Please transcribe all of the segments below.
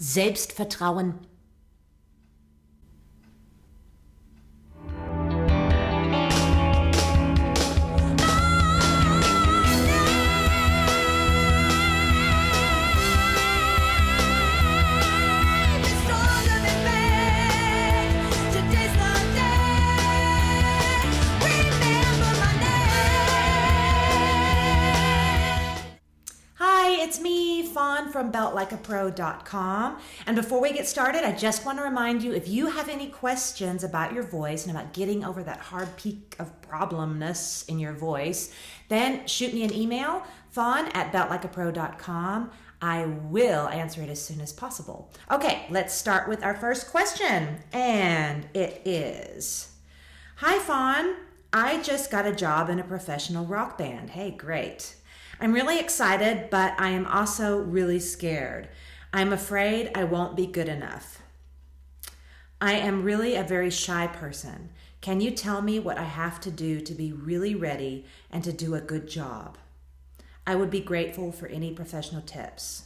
Selbstvertrauen. It's me, Fawn from beltlikeapro.com. And before we get started, I just want to remind you, if you have any questions about your voice and about getting over that hard peak of problemness in your voice, then shoot me an email, fawn@beltlikeapro.com. I will answer it as soon as possible. Okay, let's start with our first question. And it is, hi, Fawn. I just got a job in a professional rock band. Hey, great. I'm really excited, but I am also really scared. I'm afraid I won't be good enough. I am really a very shy person. Can you tell me what I have to do to be really ready and to do a good job? I would be grateful for any professional tips.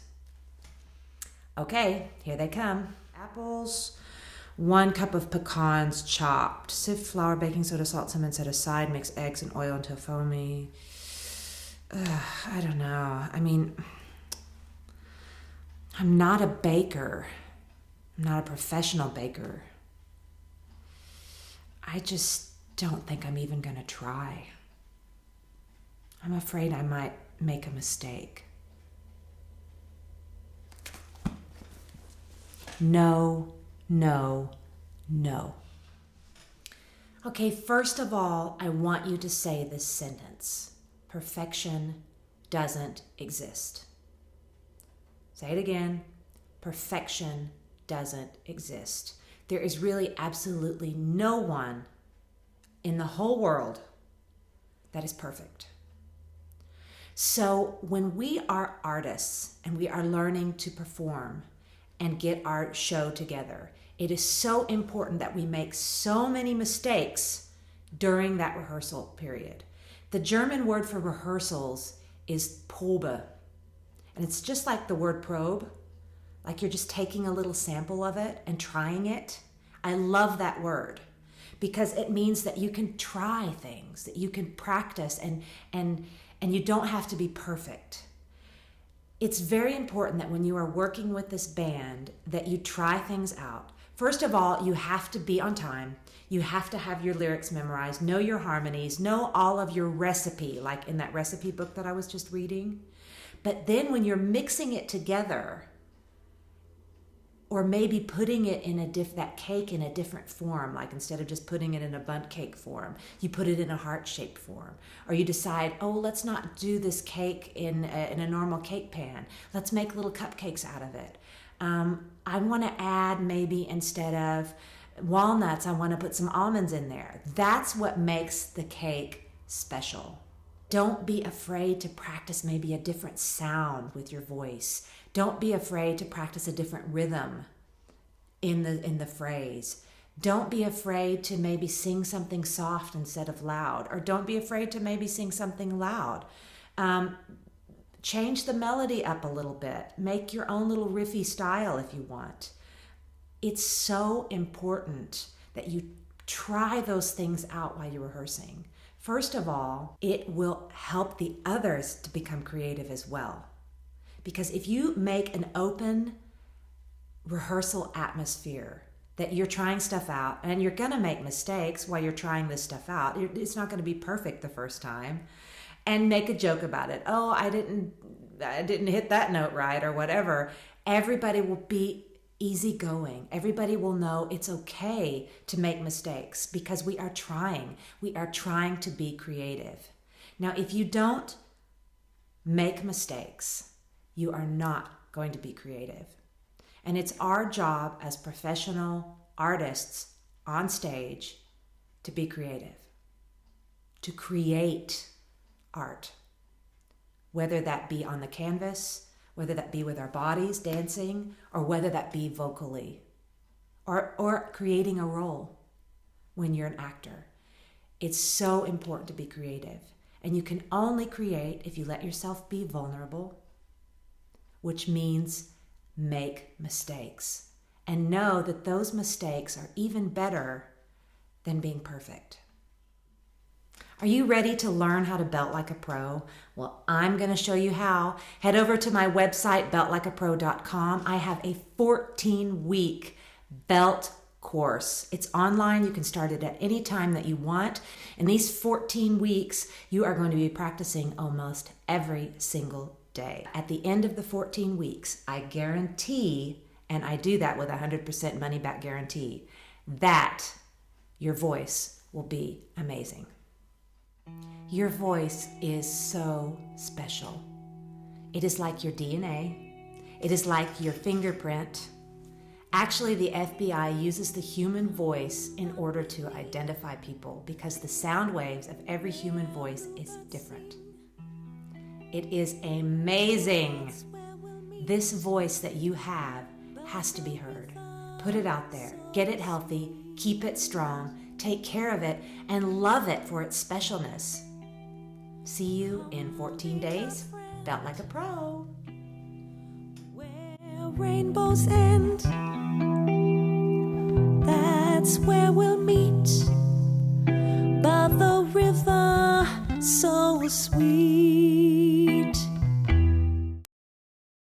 Okay, here they come. Apples, 1 cup of pecans chopped. Sift flour, baking soda, salt, cinnamon set aside. Mix eggs and oil until foamy. I don't know. I mean, I'm not a baker. I'm not a professional baker. I just don't think I'm even going to try. I'm afraid I might make a mistake. No, no, no. Okay, first of all, I want you to say this sentence. Perfection doesn't exist. Say it again. Perfection doesn't exist. There is really absolutely no one in the whole world that is perfect. So when we are artists and we are learning to perform and get our show together, it is so important that we make so many mistakes during that rehearsal period. The German word for rehearsals is Probe. And it's just like the word probe, like you're just taking a little sample of it and trying it. I love that word because it means that you can try things, that you can practice, and you don't have to be perfect. It's very important that when you are working with this band that you try things out. First of all, you have to be on time. You have to have your lyrics memorized, know your harmonies, know all of your recipe, like in that recipe book that I was just reading. But then when you're mixing it together, or maybe putting it in that cake in a different form, like instead of just putting it in a bundt cake form, you put it in a heart-shaped form. Or you decide, oh, let's not do this cake in a normal cake pan. Let's make little cupcakes out of it. I want to add maybe instead of walnuts, I want to put some almonds in there. That's what makes the cake special. Don't be afraid to practice maybe a different sound with your voice. Don't be afraid to practice a different rhythm in the phrase. Don't be afraid to maybe sing something soft instead of loud, or don't be afraid to maybe sing something loud. Change the melody up a little bit. Make your own little riffy style if you want. It's so important that you try those things out while you're rehearsing. First of all, it will help the others to become creative as well. Because if you make an open rehearsal atmosphere that you're trying stuff out, and you're going to make mistakes while you're trying this stuff out, it's not going to be perfect the first time, and make a joke about it. Oh, I didn't hit that note right or whatever. Everybody will be easygoing. Everybody will know it's okay to make mistakes because we are trying. We are trying to be creative. Now, if you don't make mistakes, you are not going to be creative. And it's our job as professional artists on stage to be creative, to create art, whether that be on the canvas, whether that be with our bodies dancing, or whether that be vocally, or creating a role when you're an actor. It's so important to be creative. And you can only create if you let yourself be vulnerable, which means make mistakes and know that those mistakes are even better than being perfect. Are you ready to learn how to belt like a pro? Well, I'm going to show you how. Head over to my website, beltlikeapro.com. I have a 14-week belt course. It's online. You can start it at any time that you want. In these 14 weeks, you are going to be practicing almost every single day. At the end of the 14 weeks, I guarantee, and I do that with a 100% money back guarantee, that your voice will be amazing. Your voice is so special. It is like your DNA. It is like your fingerprint. Actually, the FBI uses the human voice in order to identify people because the sound waves of every human voice is different. It is amazing. This voice that you have has to be heard. Put it out there. Get it healthy. Keep it strong. Take care of it and love it for its specialness. See you in 14 days. Belt like a pro. Where rainbows end, that's where we'll meet. By the river so sweet.